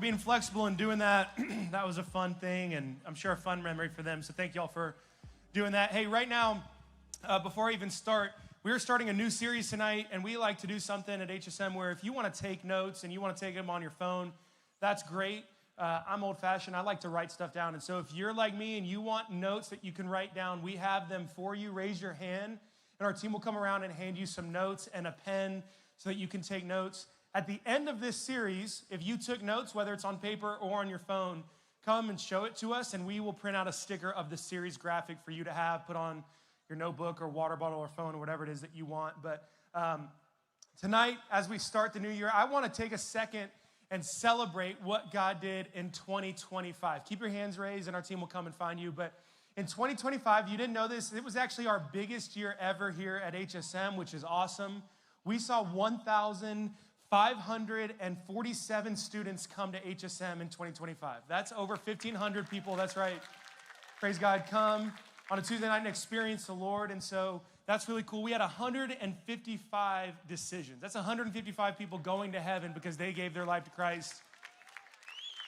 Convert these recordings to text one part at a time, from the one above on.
Being flexible and doing that, that was a fun thing, and I'm sure a fun memory for them. So thank y'all for doing that. Hey, right now, before I even start, we are starting a new series tonight, and we like to do something at HSM where if you want to take notes and you want to take them on your phone, that's great. I'm old-fashioned. I like to write stuff down, and so if you're like me and you want notes that you can write down, we have them for you. Raise your hand, and our team will come around and hand you some notes and a pen so that you can take notes. At the end of this series, if you took notes, whether it's on paper or on your phone, come and show it to us, and we will print out a sticker of the series graphic for you to have, put on your notebook or water bottle or phone or whatever it is that you want. But tonight, as we start the new year, I want to take a second and celebrate what God did in 2025. Keep your hands raised, and our team will come and find you. But in 2025, you didn't know this, it was actually our biggest year ever here at HSM, which is awesome. We saw 1,547 students come to HSM in 2025. That's over 1,500 people, that's right. Praise God, come on a Tuesday night and experience the Lord. And so that's really cool. We had 155 decisions. That's 155 people going to heaven because they gave their life to Christ.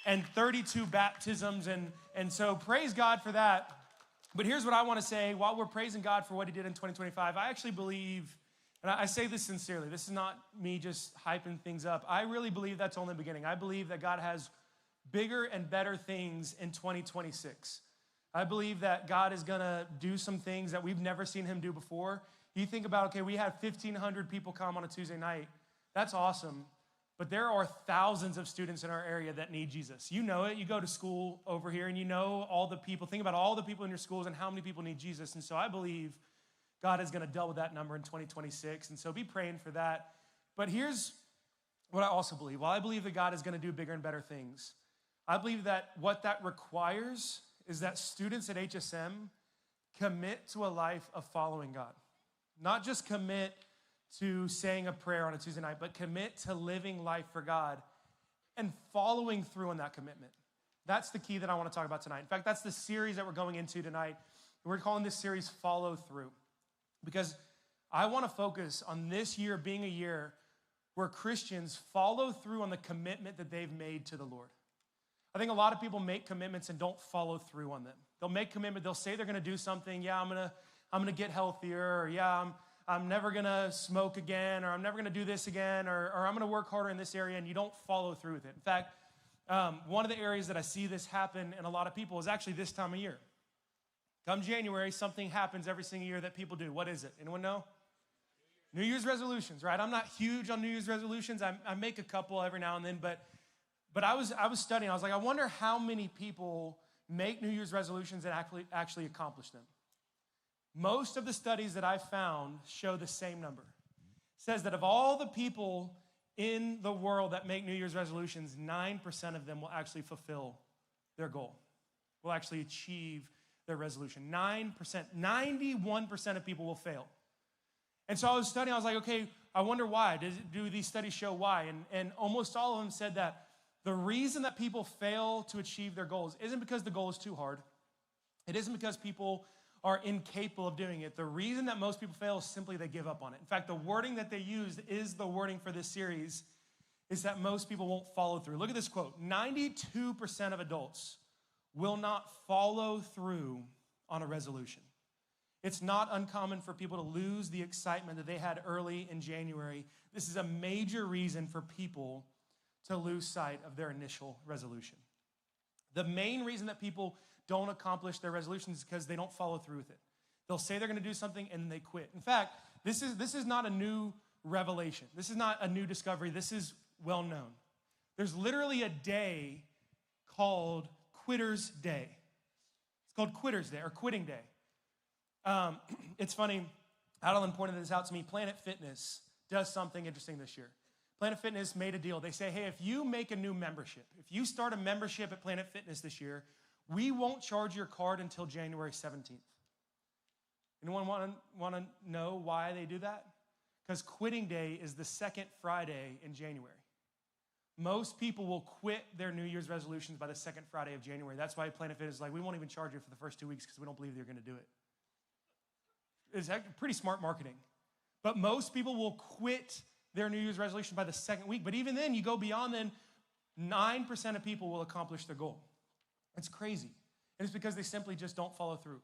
And 32 baptisms. And so praise God for that. But here's what I want to say. While we're praising God for what he did in 2025, I actually believe, and I say this sincerely, this is not me just hyping things up. I really believe that's only the beginning. I believe that God has bigger and better things in 2026. I believe that God is going to do some things that we've never seen him do before. You think about, okay, we had 1,500 people come on a Tuesday night. That's awesome. But there are thousands of students in our area that need Jesus. You know it. You go to school over here and you know all the people. Think about all the people in your schools and how many people need Jesus. And so I believe God is going to double that number in 2026. And so be praying for that. But here's what I also believe. While I believe that God is going to do bigger and better things, I believe that what that requires is that students at HSM commit to a life of following God. Not just commit to saying a prayer on a Tuesday night, but commit to living life for God and following through on that commitment. That's the key that I want to talk about tonight. In fact, that's the series that we're going into tonight. We're calling this series Follow Through, because I want to focus on this year being a year where Christians follow through on the commitment that they've made to the Lord. I think a lot of people make commitments and don't follow through on them. They'll make commitment, they'll say they're going to do something. Yeah, I'm going to get healthier, or yeah, I'm never going to smoke again, or I'm never going to do this again, or I'm going to work harder in this area, and you don't follow through with it. In fact, one of the areas that I see this happen in a lot of people is actually this time of year. Come January, something happens every single year that people do. What is it? Anyone know? New Year's resolutions, right? I'm not huge on New Year's resolutions. I make a couple every now and then, but I was studying. I was like, I wonder how many people make New Year's resolutions and actually accomplish them. Most of the studies that I found show the same number. It says that of all the people in the world that make New Year's resolutions, 9% of them will actually fulfill their goal, will actually achieve their resolution. 9%, 91% of people will fail. And so I was studying. I was like, okay, I wonder why. Do these studies show why? And almost all of them said that the reason that people fail to achieve their goals isn't because the goal is too hard. It isn't because people are incapable of doing it. The reason that most people fail is simply they give up on it. In fact, the wording that they used is the wording for this series, is that most people won't follow through. Look at this quote. 92% of adults will not follow through on a resolution. It's not uncommon for people to lose the excitement that they had early in January. This is a major reason for people to lose sight of their initial resolution. The main reason that people don't accomplish their resolutions is because they don't follow through with it. They'll say they're going to do something and then they quit. In fact, this is not a new revelation. This is not a new discovery. This is well known. There's literally a day called Quitter's Day. It's called Quitter's Day or Quitting Day. It's funny, Adeline pointed this out to me. Planet Fitness does something interesting this year. Planet Fitness made a deal. They say, hey, if you make a new membership, if you start a membership at Planet Fitness this year, we won't charge your card until January 17th. Anyone want to know why they do that? Because quitting day is the second Friday in January. Most people will quit their New Year's resolutions by the second Friday of January. That's why Planet Fitness is like, we won't even charge you for the first 2 weeks because we don't believe you're going to do it. It's pretty smart marketing. But most people will quit their New Year's resolution by the second week. But even then, you go beyond then, 9% of people will accomplish their goal. It's crazy. And it's because they simply just don't follow through.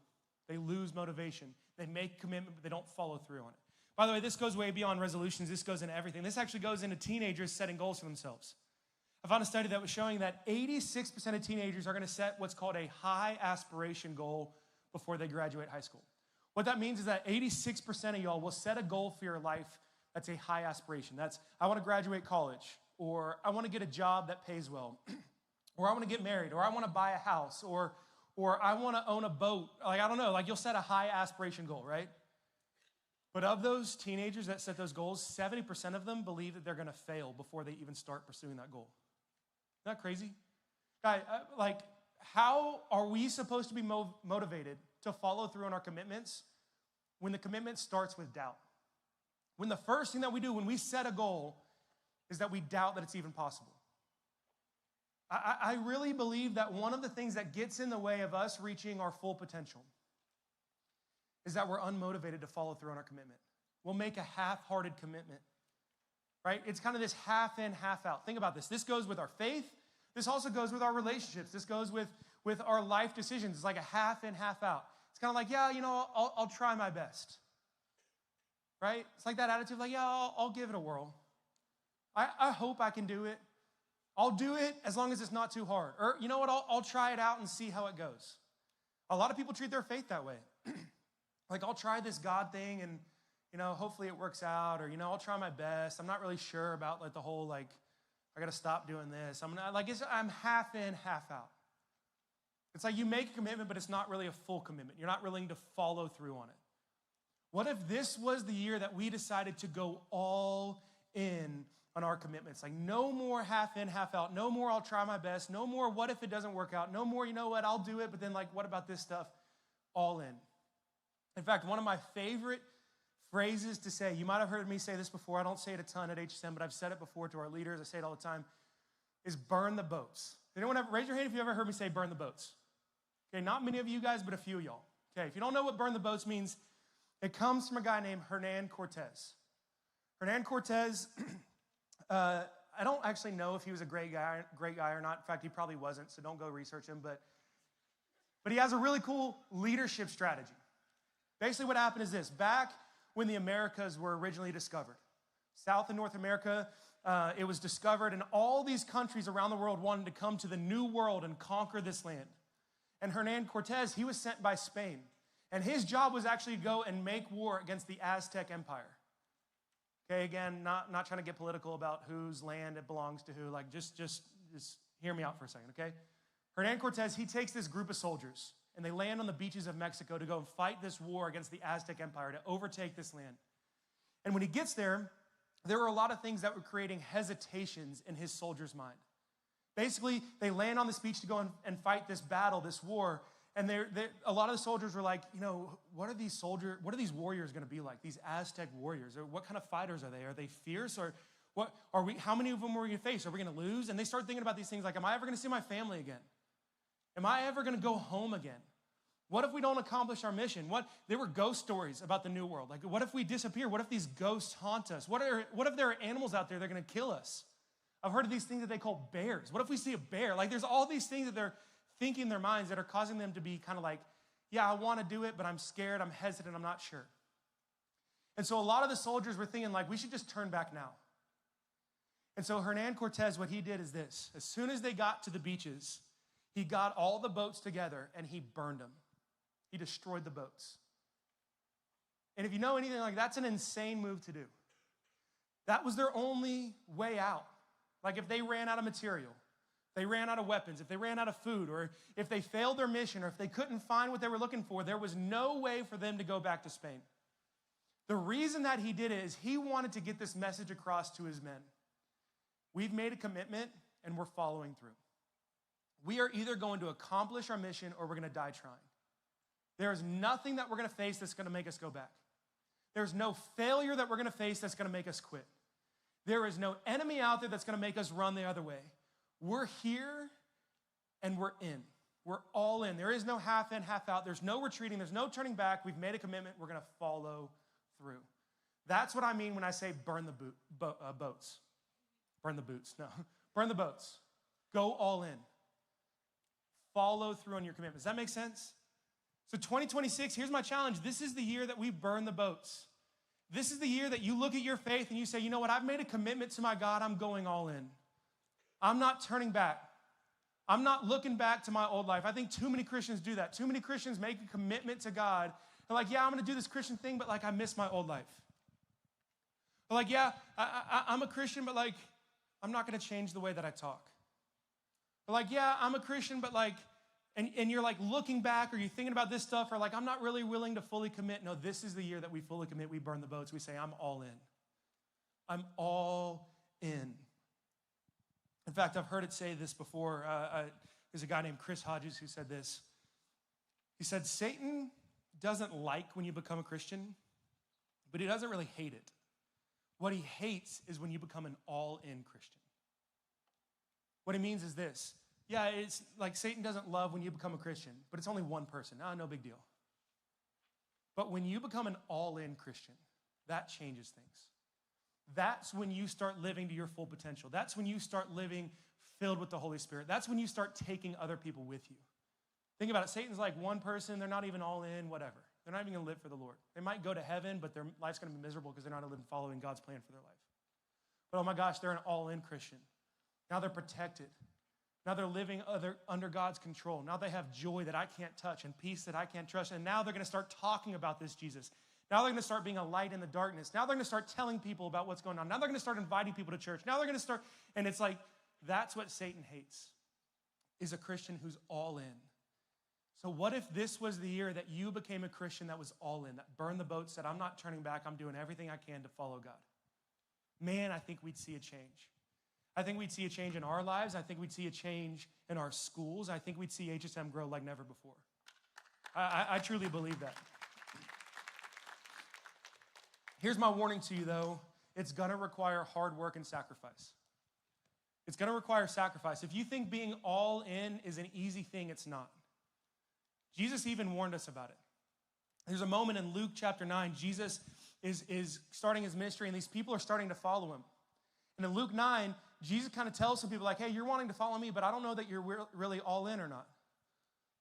They lose motivation. They make commitment, but they don't follow through on it. By the way, this goes way beyond resolutions. This goes into everything. This actually goes into teenagers setting goals for themselves. I found a study that was showing that 86% of teenagers are going to set what's called a high aspiration goal before they graduate high school. What that means is that 86% of y'all will set a goal for your life that's a high aspiration. That's, I want to graduate college, or I want to get a job that pays well, or I want to get married, or I want to buy a house, or I want to own a boat. Like, I don't know, like you'll set a high aspiration goal, right? But of those teenagers that set those goals, 70% of them believe that they're going to fail before they even start pursuing that goal. Isn't that crazy? Guy, like, how are we supposed to be motivated to follow through on our commitments when the commitment starts with doubt? When the first thing that we do when we set a goal is that we doubt that it's even possible. I really believe that one of the things that gets in the way of us reaching our full potential is that we're unmotivated to follow through on our commitment. We'll make a half-hearted commitment, right? It's kind of this half in, half out. Think about this. This goes with our faith. This also goes with our relationships. This goes with our life decisions. It's like a half in, half out. It's kind of like, yeah, you know, I'll try my best, right? It's like that attitude, like, yeah, I'll give it a whirl. I hope I can do it. I'll do it as long as it's not too hard. Or, you know what, I'll try it out and see how it goes. A lot of people treat their faith that way. Like, I'll try this God thing and, you know, hopefully it works out. Or, you know, I'll try my best. I'm not really sure about, like, the whole, like, I got to stop doing this. I'm half in, half out. It's like you make a commitment, but it's not really a full commitment. You're not willing to follow through on it. What if this was the year that we decided to go all in on our commitments? Like, no more half in, half out. No more I'll try my best. No more what if it doesn't work out. No more, you know what, I'll do it, but then, like, what about this stuff? All in. In fact, one of my favorite phrases to say, you might have heard me say this before. I don't say it a ton at HSM, but I've said it before to our leaders. I say it all the time, is burn the boats. Anyone ever, raise your hand if you ever heard me say burn the boats. Okay, not many of you guys, but a few of y'all. Okay, if you don't know what burn the boats means, it comes from a guy named Hernan Cortez. Hernan Cortez, I don't actually know if he was a great guy or not. In fact, he probably wasn't, so don't go research him. But he has a really cool leadership strategy. Basically what happened is this. Back when the Americas were originally discovered, South and North America, it was discovered, and all these countries around the world wanted to come to the New World and conquer this land. And Hernan Cortez, he was sent by Spain. And his job was actually to go and make war against the Aztec Empire. Okay, again, not trying to get political about whose land it belongs to who. Like, just hear me out for a second, okay? Hernan Cortez, he takes this group of soldiers, and they land on the beaches of Mexico to go and fight this war against the Aztec Empire, to overtake this land. And when he gets there were a lot of things that were creating hesitations in his soldiers' mind. Basically, they land on this beach to go and fight this battle, this war, and a lot of the soldiers were like, you know, what are these warriors going to be like, these Aztec warriors? Or what kind of fighters are they? Are they fierce? Or what are we? How many of them are we going to face? Are we going to lose? And they start thinking about these things like, am I ever going to see my family again? Am I ever going to go home again? What if we don't accomplish our mission? There were ghost stories about the New World. Like, what if we disappear? What if these ghosts haunt us? What if there are animals out there that are going to kill us? I've heard of these things that they call bears. What if we see a bear? Like, there's all these things that they're thinking in their minds that are causing them to be kind of like, yeah, I want to do it, but I'm scared, I'm hesitant, I'm not sure. And so a lot of the soldiers were thinking, like, we should just turn back now. And so Hernan Cortez, what he did is this. As soon as they got to the beaches, he got all the boats together and he burned them. He destroyed the boats. And if you know anything, like, that's an insane move to do. That was their only way out. Like, if they ran out of material, they ran out of weapons, if they ran out of food, or if they failed their mission, or if they couldn't find what they were looking for, there was no way for them to go back to Spain. The reason that he did it is he wanted to get this message across to his men. We've made a commitment and we're following through. We are either going to accomplish our mission or we're going to die trying. There is nothing that we're going to face that's going to make us go back. There's no failure that we're going to face that's going to make us quit. There is no enemy out there that's going to make us run the other way. We're here and we're in. We're all in. There is no half in, half out. There's no retreating. There's no turning back. We've made a commitment. We're going to follow through. That's what I mean when I say burn the boats. Burn the boots. No, burn the boats. Go all in. Follow through on your commitments. Does that make sense? So 2026, here's my challenge. This is the year that we burn the boats. This is the year that you look at your faith and you say, you know what, I've made a commitment to my God. I'm going all in. I'm not turning back. I'm not looking back to my old life. I think too many Christians do that. Too many Christians make a commitment to God. They're like, yeah, I'm going to do this Christian thing, but like I miss my old life. They're like, yeah, I'm a Christian, but like I'm not going to change the way that I talk. They're like, yeah, I'm a Christian, but like, and you're like looking back or you're thinking about this stuff or like, I'm not really willing to fully commit. No, this is the year that we fully commit. We burn the boats. We say, I'm all in. I'm all in. In fact, I've heard it say this before. There's a guy named Chris Hodges who said this. He said, Satan doesn't like when you become a Christian, but he doesn't really hate it. What he hates is when you become an all-in Christian. What he means is this. Yeah, it's like Satan doesn't love when you become a Christian, but it's only one person. No big deal. But when you become an all-in Christian, that changes things. That's when you start living to your full potential. That's when you start living filled with the Holy Spirit. That's when you start taking other people with you. Think about it. Satan's like one person. They're not even all in, whatever. They're not even going to live for the Lord. They might go to heaven, but their life's going to be miserable because they're not living following God's plan for their life. But oh my gosh, they're an all-in Christian. Now they're protected. Now they're living under God's control. Now they have joy that I can't touch and peace that I can't trust. And now they're going to start talking about this Jesus. Now they're going to start being a light in the darkness. Now they're going to start telling people about what's going on. Now they're going to start inviting people to church. Now they're going to start, and it's like, that's what Satan hates, is a Christian who's all in. So what if this was the year that you became a Christian that was all in, that burned the boat, said, I'm not turning back, I'm doing everything I can to follow God? Man, I think we'd see a change. I think we'd see a change in our lives. I think we'd see a change in our schools. I think we'd see HSM grow like never before. I truly believe that. Here's my warning to you, though. It's going to require hard work and sacrifice. It's going to require sacrifice. If you think being all in is an easy thing, it's not. Jesus even warned us about it. There's a moment in Luke chapter 9. Jesus is starting his ministry, and these people are starting to follow him. And in Luke 9, Jesus kind of tells some people like, hey, you're wanting to follow me, but I don't know that you're really all in or not.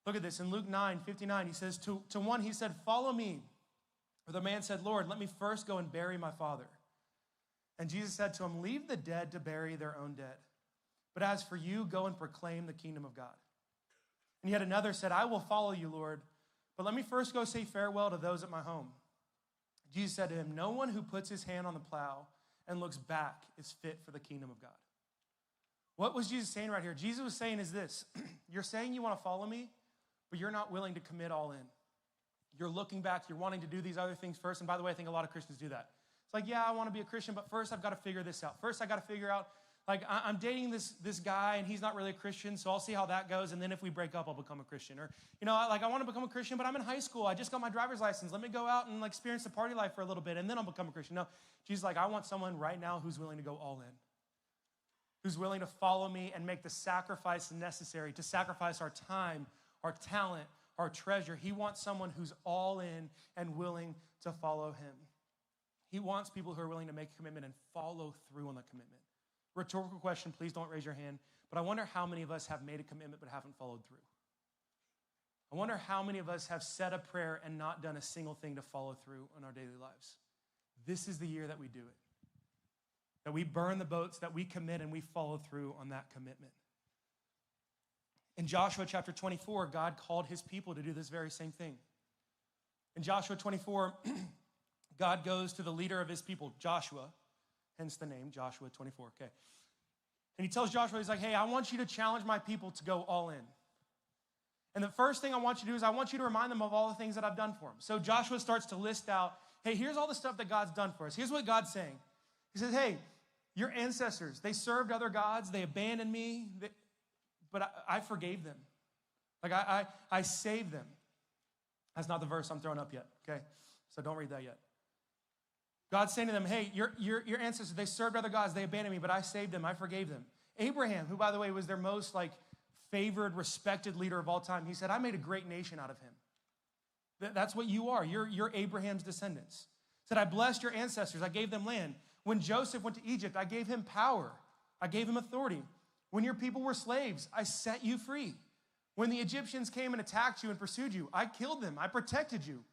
Look at this. In Luke 9:59, he says, to one, he said, follow me. Or the man said, Lord, let me first go and bury my father. And Jesus said to him, leave the dead to bury their own dead. But as for you, go and proclaim the kingdom of God. And yet another said, I will follow you, Lord, but let me first go say farewell to those at my home. Jesus said to him, no one who puts his hand on the plow and looks back is fit for the kingdom of God. What was Jesus saying right here? Jesus was saying is this, you're saying you want to follow me, but you're not willing to commit all in. You're looking back, you're wanting to do these other things first. And by the way, I think a lot of Christians do that. It's like, yeah, I want to be a Christian, but first I've got to figure this out. First I got to figure out, like, I'm dating this guy and he's not really a Christian, so I'll see how that goes. And then if we break up, I'll become a Christian. Or, I want to become a Christian, but I'm in high school. I just got my driver's license. Let me go out and experience the party life for a little bit, and then I'll become a Christian. No, Jesus is like, I want someone right now who's willing to go all in, who's willing to follow me and make the sacrifice necessary to sacrifice our time, our talent, our treasure. He wants someone who's all in and willing to follow him. He wants people who are willing to make a commitment and follow through on the commitment. Rhetorical question, please don't raise your hand, but I wonder how many of us have made a commitment but haven't followed through. I wonder how many of us have said a prayer and not done a single thing to follow through in our daily lives. This is the year that we do it. That we burn the boats, that we commit and we follow through on that commitment. In Joshua chapter 24, God called his people to do this very same thing. In Joshua 24, God goes to the leader of his people, Joshua, hence the name, Joshua 24, okay. And he tells Joshua, he's like, hey, I want you to challenge my people to go all in. And the first thing I want you to do is I want you to remind them of all the things that I've done for them. So Joshua starts to list out, hey, here's all the stuff that God's done for us. Here's what God's saying. He says, hey, your ancestors, they served other gods, they abandoned me, but I forgave them. Like I saved them. That's not the verse I'm throwing up yet, okay? So don't read that yet. God's saying to them, hey, your ancestors, they served other gods, they abandoned me, but I saved them, I forgave them. Abraham, who by the way was their most favored, respected leader of all time, he said, I made a great nation out of him. That's what you are. You're Abraham's descendants. He said, I blessed your ancestors, I gave them land. When Joseph went to Egypt, I gave him power. I gave him authority. When your people were slaves, I set you free. When the Egyptians came and attacked you and pursued you, I killed them. I protected you.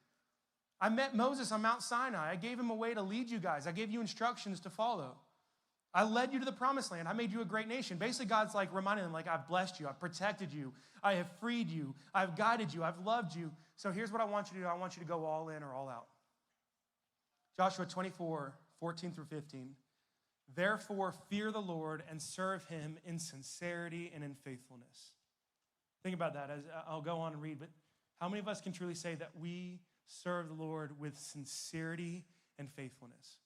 I met Moses on Mount Sinai. I gave him a way to lead you guys. I gave you instructions to follow. I led you to the promised land. I made you a great nation. Basically, God's like reminding them, like, I've blessed you. I've protected you. I have freed you. I've guided you. I've loved you. So here's what I want you to do. I want you to go all in or all out. Joshua 24, 14 through 15. Therefore, fear the Lord and serve him in sincerity and in faithfulness. Think about that. As I'll go on and read, but how many of us can truly say that we serve the Lord with sincerity and faithfulness?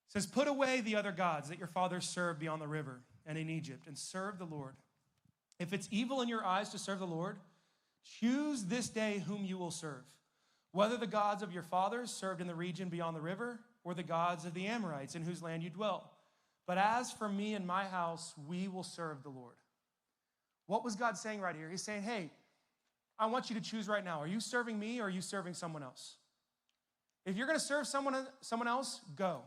It says, put away the other gods that your fathers served beyond the river and in Egypt, and serve the Lord. If it's evil in your eyes to serve the Lord, choose this day whom you will serve, whether the gods of your fathers served in the region beyond the river, or the gods of the Amorites in whose land you dwell. But as for me and my house, we will serve the Lord. What was God saying right here? He's saying, hey, I want you to choose right now. Are you serving me or are you serving someone else? If you're going to serve someone else, go.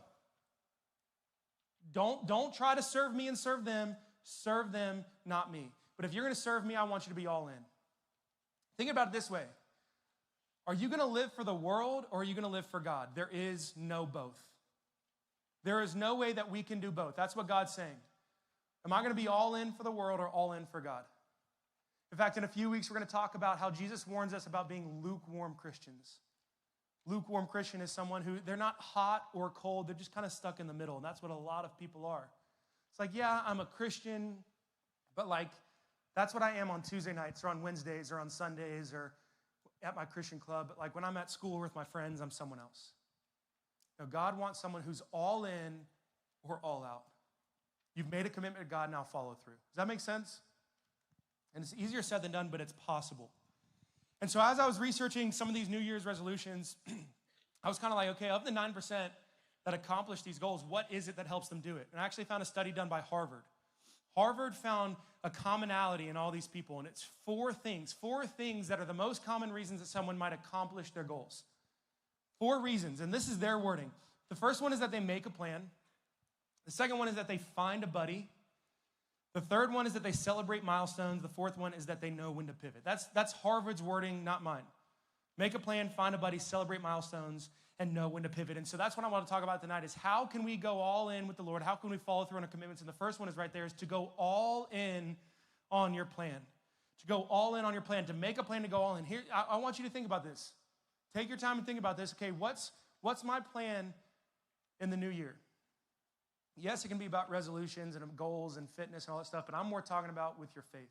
Don't try to serve me and serve them. Serve them, not me. But if you're going to serve me, I want you to be all in. Think about it this way. Are you going to live for the world or are you going to live for God? There is no both. There is no way that we can do both. That's what God's saying. Am I going to be all in for the world or all in for God? In fact, in a few weeks, we're going to talk about how Jesus warns us about being lukewarm Christians. Lukewarm Christian is someone who, they're not hot or cold. They're just kind of stuck in the middle. And that's what a lot of people are. It's like, yeah, I'm a Christian, but like, that's what I am on Tuesday nights or on Wednesdays or on Sundays or at my Christian club. But like when I'm at school with my friends, I'm someone else. Now, God wants someone who's all in or all out. You've made a commitment to God, now follow through. Does that make sense? And it's easier said than done, but it's possible. And so as I was researching some of these New Year's resolutions, I was kind of like, okay, of the 9% that accomplish these goals, what is it that helps them do it? And I actually found a study done by Harvard. Harvard found a commonality in all these people, and it's four things that are the most common reasons that someone might accomplish their goals. 4 reasons, and this is their wording. The first one is that they make a plan. The second one is that they find a buddy. The third one is that they celebrate milestones. The fourth one is that they know when to pivot. That's Harvard's wording, not mine. Make a plan, find a buddy, celebrate milestones, and know when to pivot. And so that's what I want to talk about tonight is how can we go all in with the Lord? How can we follow through on our commitments? And the first one is right there is to go all in on your plan. To go all in on your plan, to make a plan to go all in. Here, I want you to think about this. Take your time and think about this. Okay, what's my plan in the new year? Yes, it can be about resolutions and goals and fitness and all that stuff, but I'm more talking about with your faith.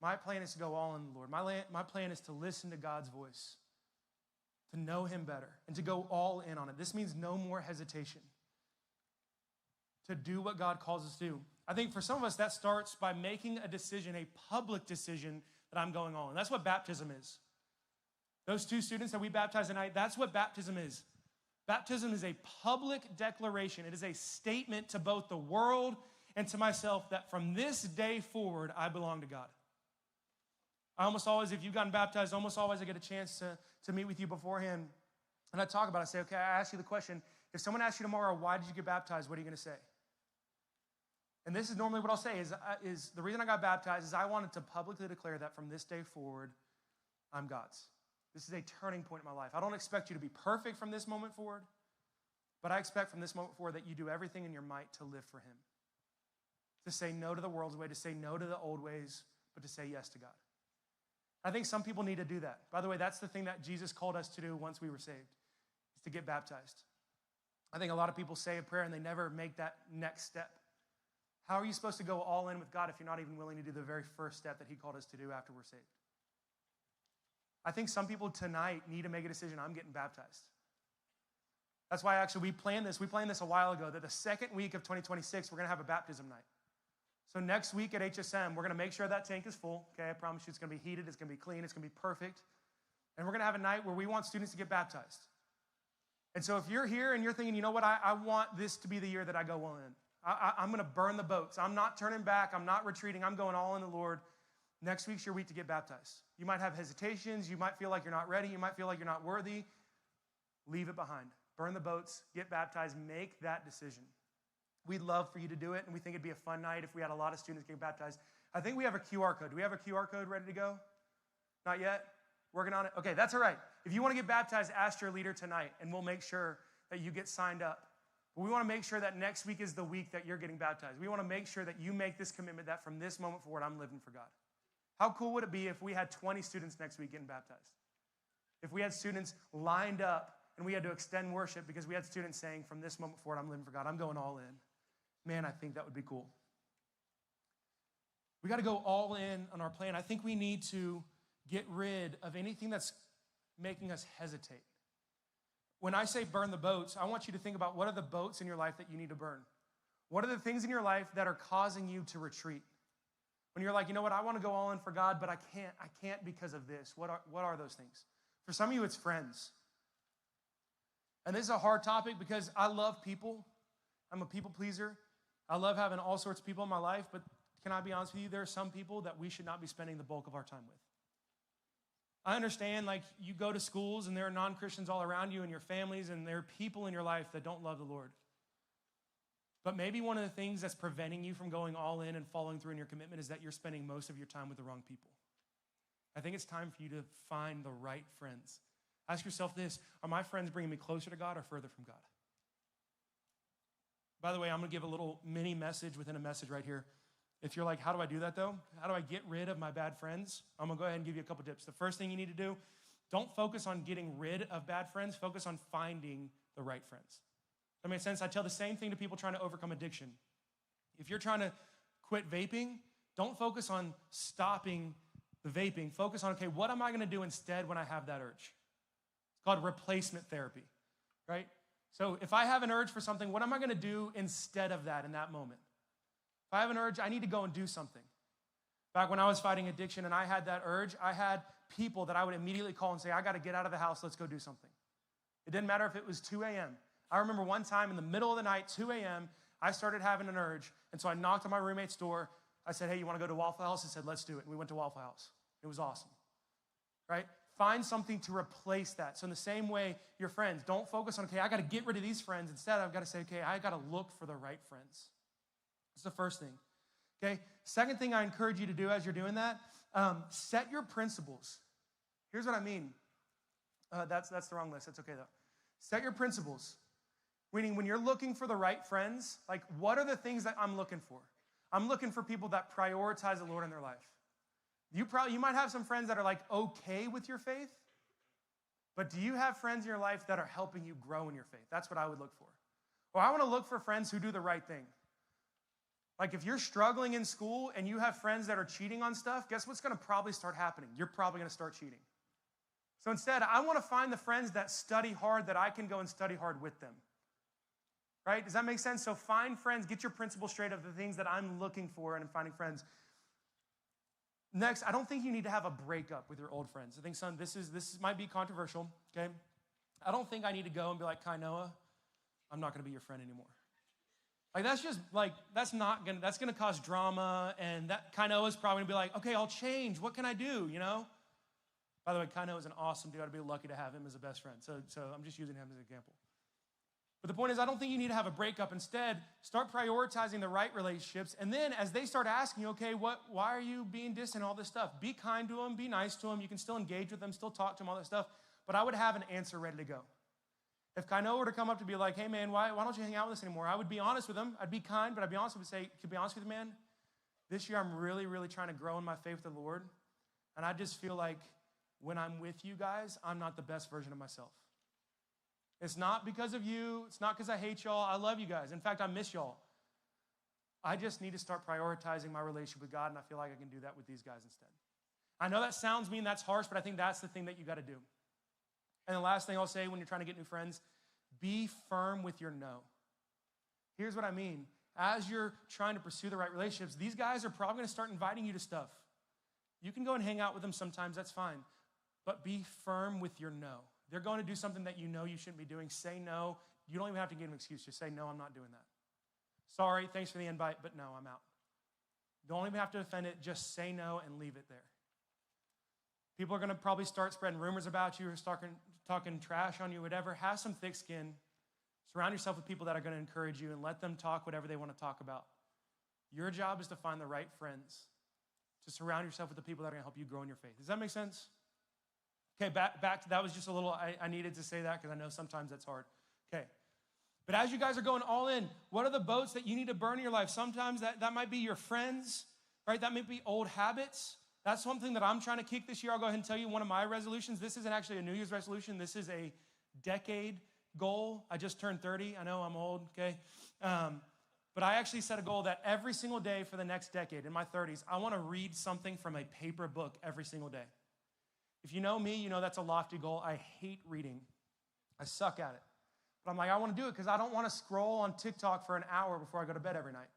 My plan is to go all in the Lord. My plan is to listen to God's voice, to know him better, and to go all in on it. This means no more hesitation, to do what God calls us to do. I think for some of us, that starts by making a decision, a public decision, that I'm going all in. That's what baptism is. Those 2 students that we baptized tonight, that's what baptism is. Baptism is a public declaration. It is a statement to both the world and to myself that from this day forward, I belong to God. I almost always, if you've gotten baptized, almost always I get a chance to meet with you beforehand. And I talk about it. I say, okay, I ask you the question. If someone asks you tomorrow, why did you get baptized? What are you going to say? And this is normally what I'll say is the reason I got baptized is I wanted to publicly declare that from this day forward, I'm God's. This is a turning point in my life. I don't expect you to be perfect from this moment forward, but I expect from this moment forward that you do everything in your might to live for him. To say no to the world's way, to say no to the old ways, but to say yes to God. I think some people need to do that. By the way, that's the thing that Jesus called us to do once we were saved, is to get baptized. I think a lot of people say a prayer and they never make that next step. How are you supposed to go all in with God if you're not even willing to do the very first step that he called us to do after we're saved? I think some people tonight need to make a decision. I'm getting baptized. That's why actually we planned this. We planned this a while ago, that the second week of 2026, we're going to have a baptism night. So next week at HSM, we're going to make sure that tank is full. Okay, I promise you it's going to be heated, it's going to be clean, it's going to be perfect. And we're going to have a night where we want students to get baptized. And so if you're here and you're thinking, you know what, I want this to be the year that I go all in. I'm going to burn the boats. I'm not turning back. I'm not retreating. I'm going all in the Lord. Next week's your week to get baptized. You might have hesitations. You might feel like you're not ready. You might feel like you're not worthy. Leave it behind. Burn the boats. Get baptized. Make that decision. We'd love for you to do it, and we think it'd be a fun night if we had a lot of students getting baptized. I think we have a QR code. Do we have a QR code ready to go? Not yet? Working on it? Okay, that's all right. If you want to get baptized, ask your leader tonight, and we'll make sure that you get signed up. But we want to make sure that next week is the week that you're getting baptized. We want to make sure that you make this commitment that from this moment forward, I'm living for God. How cool would it be if we had 20 students next week getting baptized? If we had students lined up and we had to extend worship because we had students saying, from this moment forward, I'm living for God. I'm going all in. Man, I think that would be cool. We got to go all in on our plan. I think we need to get rid of anything that's making us hesitate. When I say burn the boats, I want you to think about what are the boats in your life that you need to burn. What are the things in your life that are causing you to retreat? When you're like, you know what, I want to go all in for God, but I can't because of this. What are those things? For some of you, it's friends. And this is a hard topic because I love people. I'm a people pleaser. I love having all sorts of people in my life, but can I be honest with you? There are some people that we should not be spending the bulk of our time with. I understand, like, you go to schools and there are non-Christians all around you and your families, and there are people in your life that don't love the Lord. But maybe one of the things that's preventing you from going all in and following through in your commitment is that you're spending most of your time with the wrong people. I think it's time for you to find the right friends. Ask yourself this: are my friends bringing me closer to God or further from God? By the way, I'm going to give a little mini message within a message right here. If you're like, how do I do that though? How do I get rid of my bad friends? I'm going to go ahead and give you a couple tips. The first thing you need to do, don't focus on getting rid of bad friends. Focus on finding the right friends. That makes sense? I tell the same thing to people trying to overcome addiction. If you're trying to quit vaping, don't focus on stopping the vaping. Focus on, okay, what am I going to do instead when I have that urge? It's called replacement therapy, right? So if I have an urge for something, what am I going to do instead of that in that moment? If I have an urge, I need to go and do something. Back when I was fighting addiction and I had that urge, I had people that I would immediately call and say, I got to get out of the house, let's go do something. It didn't matter if it was 2 a.m. I remember one time in the middle of the night, 2 a.m., I started having an urge, and so I knocked on my roommate's door. I said, hey, you want to go to Waffle House? He said, let's do it. And we went to Waffle House. It was awesome, right? Find something to replace that. So in the same way, your friends, don't focus on, okay, I got to get rid of these friends. Instead, I've got to say, okay, I got to look for the right friends. That's the first thing, okay? Second thing I encourage you to do as you're doing that, set your principles. Here's what I mean. That's the wrong list. That's okay, though. Set your principles. Meaning when you're looking for the right friends, like, what are the things that I'm looking for? I'm looking for people that prioritize the Lord in their life. You might have some friends that are, like, okay with your faith, but do you have friends in your life that are helping you grow in your faith? That's what I would look for. Or I want to look for friends who do the right thing. Like, if you're struggling in school and you have friends that are cheating on stuff, guess what's going to probably start happening? You're probably going to start cheating. So instead, I want to find the friends that study hard that I can go and study hard with them. Right? Does that make sense? So find friends, get your principles straight of the things that I'm looking for and finding friends. Next, I don't think you need to have a breakup with your old friends. I think, son, this might be controversial, okay? I don't think I need to go and be like, Kai Noah, I'm not going to be your friend anymore. Like, that's just, like, that's going to cause drama, and that Kai Noah is probably going to be like, okay, I'll change. What can I do, you know? By the way, Kai Noah is an awesome dude. I'd be lucky to have him as a best friend. So I'm just using him as an example. But the point is, I don't think you need to have a breakup. Instead, start prioritizing the right relationships. And then as they start asking you, okay, why are you being distant, all this stuff? Be kind to them, be nice to them. You can still engage with them, still talk to them, all that stuff. But I would have an answer ready to go. If Kai Noah were to come up to be like, hey, man, why don't you hang out with us anymore? I would be honest with him. I'd be kind, but I'd be honest with him and say, to be honest with you, man, this year I'm really, really trying to grow in my faith with the Lord. And I just feel like when I'm with you guys, I'm not the best version of myself. It's not because of you. It's not because I hate y'all. I love you guys. In fact, I miss y'all. I just need to start prioritizing my relationship with God, and I feel like I can do that with these guys instead. I know that sounds mean, that's harsh, but I think that's the thing that you got to do. And the last thing I'll say when you're trying to get new friends, be firm with your no. Here's what I mean. As you're trying to pursue the right relationships, these guys are probably going to start inviting you to stuff. You can go and hang out with them sometimes, that's fine. But be firm with your no. They're going to do something that you know you shouldn't be doing. Say no. You don't even have to give an excuse. Just say, no, I'm not doing that. Sorry, thanks for the invite, but no, I'm out. Don't even have to defend it. Just say no and leave it there. People are going to probably start spreading rumors about you or talking trash on you, whatever. Have some thick skin. Surround yourself with people that are going to encourage you and let them talk whatever they want to talk about. Your job is to find the right friends, to surround yourself with the people that are going to help you grow in your faith. Does that make sense? Okay, back to that was just a little, I needed to say that because I know sometimes that's hard. Okay. But as you guys are going all in, what are the boats that you need to burn in your life? Sometimes that might be your friends, right? That might be old habits. That's something that I'm trying to kick this year. I'll go ahead and tell you one of my resolutions. This isn't actually a New Year's resolution. This is a decade goal. I just turned 30. I know I'm old, okay? But I actually set a goal that every single day for the next decade, in my 30s, I want to read something from a paper book every single day. If you know me, you know that's a lofty goal. I hate reading. I suck at it. But I'm like, I want to do it because I don't want to scroll on TikTok for an hour before I go to bed every night.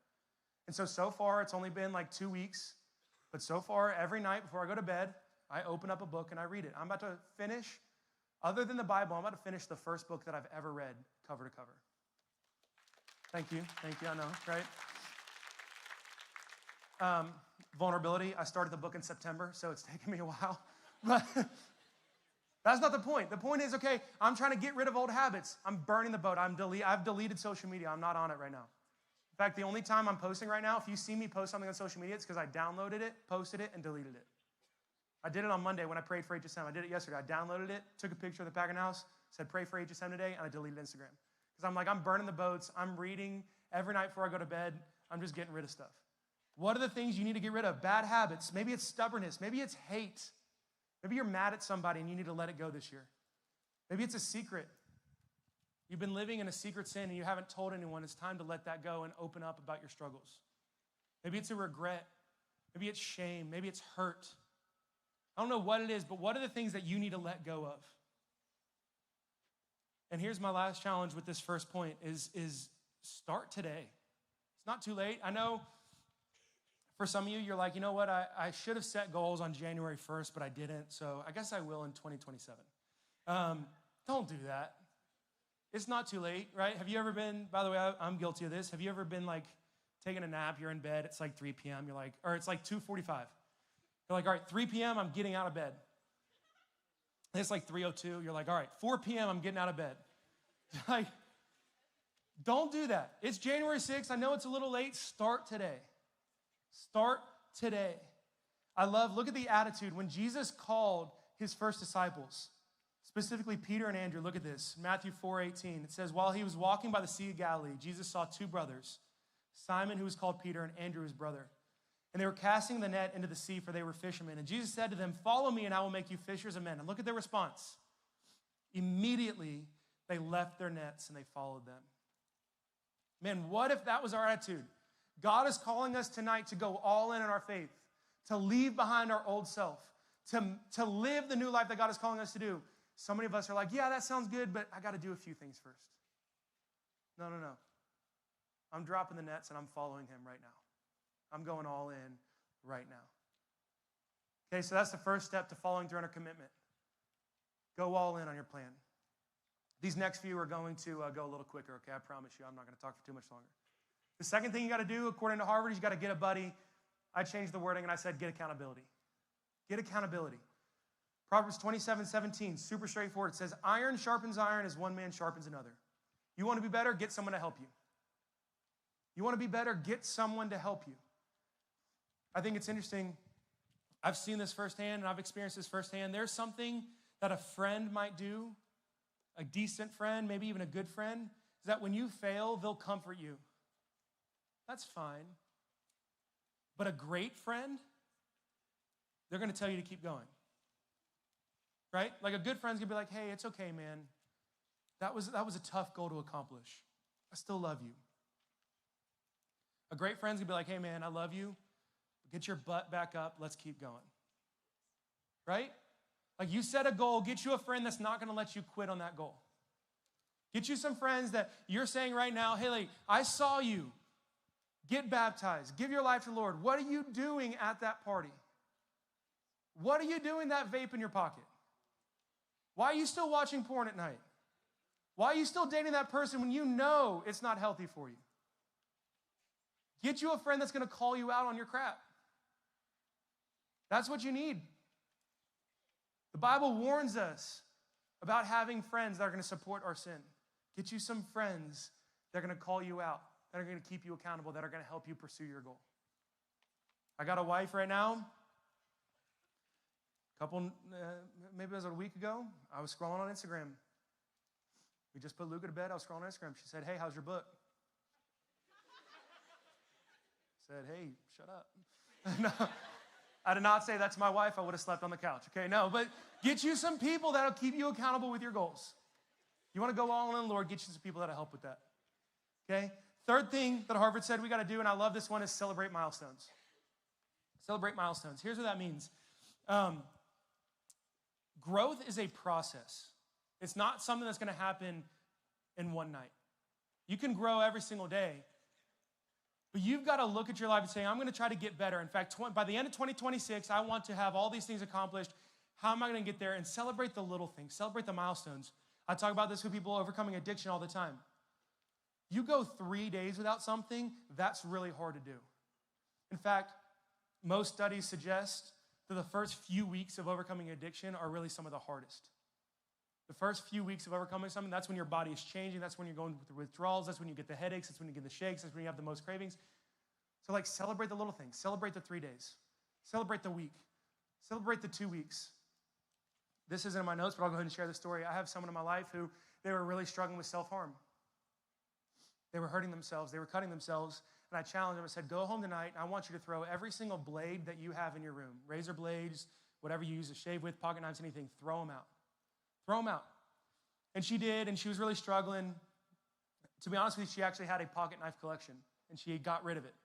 And so far, it's only been like 2 weeks. But so far, every night before I go to bed, I open up a book and I read it. I'm about to finish, other than the Bible, I'm about to finish the first book that I've ever read cover to cover. Thank you, I know, right? Vulnerability, I started the book in September, so it's taken me a while. But that's not the point. The point is, okay, I'm trying to get rid of old habits. I'm burning the boat. I've deleted social media. I'm not on it right now. In fact, the only time I'm posting right now, if you see me post something on social media, it's because I downloaded it, posted it, and deleted it. I did it on Monday when I prayed for HSM. I did it yesterday. I downloaded it, took a picture of the Pagan House, said pray for HSM today, and I deleted Instagram. Because I'm like, I'm burning the boats. I'm reading every night before I go to bed. I'm just getting rid of stuff. What are the things you need to get rid of? Bad habits. Maybe it's stubbornness. Maybe it's hate. Maybe you're mad at somebody and you need to let it go this year. Maybe it's a secret. You've been living in a secret sin and you haven't told anyone. It's time to let that go and open up about your struggles. Maybe it's a regret. Maybe it's shame. Maybe it's hurt. I don't know what it is, but what are the things that you need to let go of? And here's my last challenge with this first point is start today. It's not too late. I know for some of you, you're like, you know what? I should have set goals on January 1st, but I didn't. So I guess I will in 2027. Don't do that. It's not too late, right? Have you ever been, by the way, I'm guilty of this. Have you ever been like taking a nap, you're in bed, it's like 3 p.m., you're like, or it's like 2:45. You're like, all right, 3 p.m., I'm getting out of bed. And it's like 3:02, you're like, all right, 4 p.m., I'm getting out of bed. Like, don't do that. It's January 6th. I know it's a little late. Start today. Start today. Look at the attitude. When Jesus called his first disciples, specifically Peter and Andrew, look at this. Matthew 4:18, it says, while he was walking by the Sea of Galilee, Jesus saw two brothers, Simon, who was called Peter, and Andrew, his brother. And they were casting the net into the sea, for they were fishermen. And Jesus said to them, follow me, and I will make you fishers of men. And look at their response. Immediately, they left their nets, and they followed them. Man, what if that was our attitude? God is calling us tonight to go all in our faith, to leave behind our old self, to live the new life that God is calling us to do. So many of us are like, yeah, that sounds good, but I got to do a few things first. No. I'm dropping the nets and I'm following him right now. I'm going all in right now. Okay, so that's the first step to following through on our commitment. Go all in on your plan. These next few are going to go a little quicker, okay? I promise you, I'm not going to talk for too much longer. The second thing you got to do, according to Harvard, is you got to get a buddy. I changed the wording and I said get accountability. Get accountability. Proverbs 27:17, super straightforward. It says, iron sharpens iron as one man sharpens another. You want to be better? Get someone to help you. You want to be better? Get someone to help you. I think it's interesting. I've seen this firsthand and I've experienced this firsthand. There's something that a friend might do, a decent friend, maybe even a good friend, is that when you fail, they'll comfort you. That's fine. But a great friend, they're going to tell you to keep going. Right? Like a good friend's going to be like, hey, it's okay, man. That was a tough goal to accomplish. I still love you. A great friend's going to be like, hey, man, I love you. Get your butt back up. Let's keep going. Right? Like you set a goal. Get you a friend that's not going to let you quit on that goal. Get you some friends that you're saying right now, hey, like, I saw you. Get baptized. Give your life to the Lord. What are you doing at that party? What are you doing that vape in your pocket? Why are you still watching porn at night? Why are you still dating that person when you know it's not healthy for you? Get you a friend that's going to call you out on your crap. That's what you need. The Bible warns us about having friends that are going to support our sin. Get you some friends that are going to call you out, that are going to keep you accountable, that are going to help you pursue your goal. I got a wife right now. Maybe it was a week ago, I was scrolling on Instagram. We just put Luca to bed. I was scrolling on Instagram. She said, hey, how's your book? I said, hey, shut up. No, I did not say that to my wife. I would have slept on the couch. Okay, no, but get you some people that'll keep you accountable with your goals. You want to go all in, Lord, get you some people that'll help with that. Okay? Third thing that Harvard said we got to do, and I love this one, is celebrate milestones. Celebrate milestones. Here's what that means. Growth is a process. It's not something that's going to happen in one night. You can grow every single day, but you've got to look at your life and say, I'm going to try to get better. In fact, by the end of 2026, I want to have all these things accomplished. How am I going to get there? And celebrate the little things. Celebrate the milestones. I talk about this with people overcoming addiction all the time. You go 3 days without something, that's really hard to do. In fact, most studies suggest that the first few weeks of overcoming addiction are really some of the hardest. The first few weeks of overcoming something, that's when your body is changing. That's when you're going through withdrawals. That's when you get the headaches. That's when you get the shakes. That's when you have the most cravings. So celebrate the little things. Celebrate the 3 days. Celebrate the week. Celebrate the 2 weeks. This isn't in my notes, but I'll go ahead and share the story. I have someone in my life who, they were really struggling with self-harm. They were hurting themselves. They were cutting themselves. And I challenged them. I said, go home tonight, and I want you to throw every single blade that you have in your room, razor blades, whatever you use to shave with, pocket knives, anything, throw them out. Throw them out. And she did, and she was really struggling. To be honest with you, she actually had a pocket knife collection, and she got rid of it.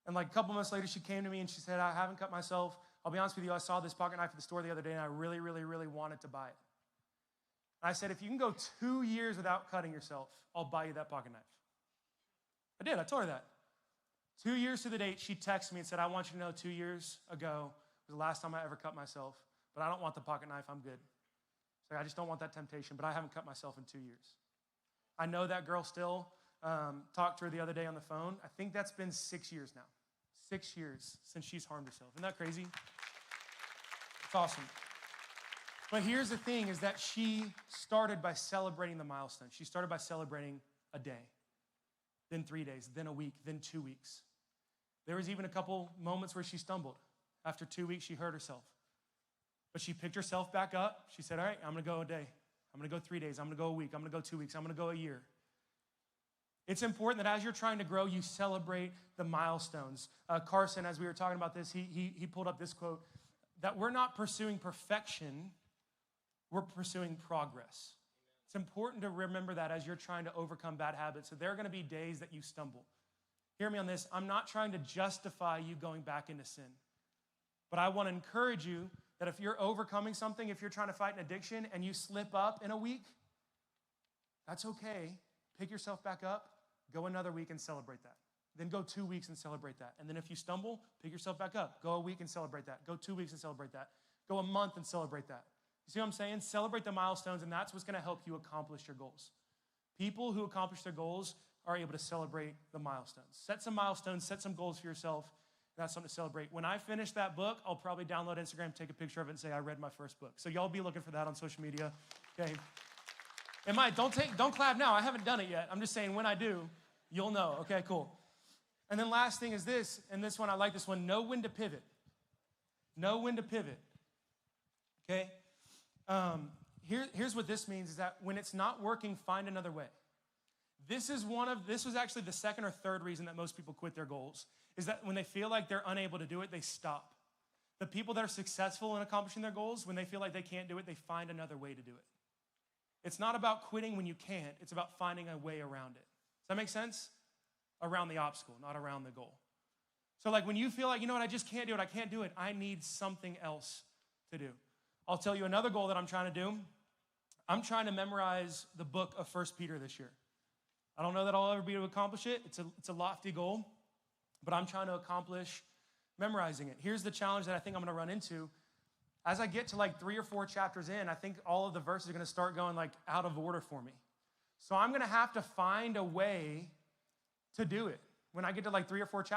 And a couple months later, she came to me, and she said, I haven't cut myself. I'll be honest with you, I saw this pocket knife at the store the other day, and I really, really, really wanted to buy it. And I said, if you can go 2 years without cutting yourself, I'll buy you that pocket knife. I did. I told her that. 2 years to the date, she texted me and said, I want you to know 2 years ago was the last time I ever cut myself, but I don't want the pocket knife. I'm good. So I just don't want that temptation, but I haven't cut myself in 2 years. I know that girl still. Talked to her the other day on the phone. I think that's been 6 years now. 6 years since she's harmed herself. Isn't that crazy? It's awesome. But here's the thing, is that she started by celebrating the milestone. She started by celebrating a day, then 3 days, then a week, then 2 weeks. There was even a couple moments where she stumbled. After 2 weeks, she hurt herself. But she picked herself back up. She said, all right, I'm going to go a day. I'm going to go 3 days. I'm going to go a week. I'm going to go 2 weeks. I'm going to go a year. It's important that as you're trying to grow, you celebrate the milestones. Carson, as we were talking about this, he pulled up this quote, that we're not pursuing perfection, we're pursuing progress. It's important to remember that as you're trying to overcome bad habits. So there are going to be days that you stumble. Hear me on this. I'm not trying to justify you going back into sin. But I want to encourage you that if you're overcoming something, if you're trying to fight an addiction and you slip up in a week, that's okay. Pick yourself back up, go another week and celebrate that. Then go 2 weeks and celebrate that. And then if you stumble, pick yourself back up. Go a week and celebrate that. Go 2 weeks and celebrate that. Go a month and celebrate that. You see what I'm saying? Celebrate the milestones, and that's what's going to help you accomplish your goals. People who accomplish their goals are able to celebrate the milestones. Set some milestones, set some goals for yourself. That's something to celebrate. When I finish that book, I'll probably download Instagram, take a picture of it, and say, I read my first book. So y'all be looking for that on social media. Okay. Don't clap now. I haven't done it yet. I'm just saying when I do, you'll know. Okay, cool. And then last thing is this, and this one, I like this one, know when to pivot. Know when to pivot. Okay? Here's what this means, is that when it's not working, find another way. This was actually the second or third reason that most people quit their goals, is that when they feel like they're unable to do it, they stop. The people that are successful in accomplishing their goals, when they feel like they can't do it, they find another way to do it. It's not about quitting when you can't. It's about finding a way around it. Does that make sense? Around the obstacle, not around the goal. So when you feel like, you know what, I just can't do it, I can't do it, I need something else to do. I'll tell you another goal that I'm trying to do. I'm trying to memorize the book of 1 Peter this year. I don't know that I'll ever be able to accomplish it. It's a lofty goal, but I'm trying to accomplish memorizing it. Here's the challenge that I think I'm going to run into. As I get to 3 or 4 chapters in, I think all of the verses are going to start going out of order for me. So I'm going to have to find a way to do it. When I get to 3 or 4 chapters,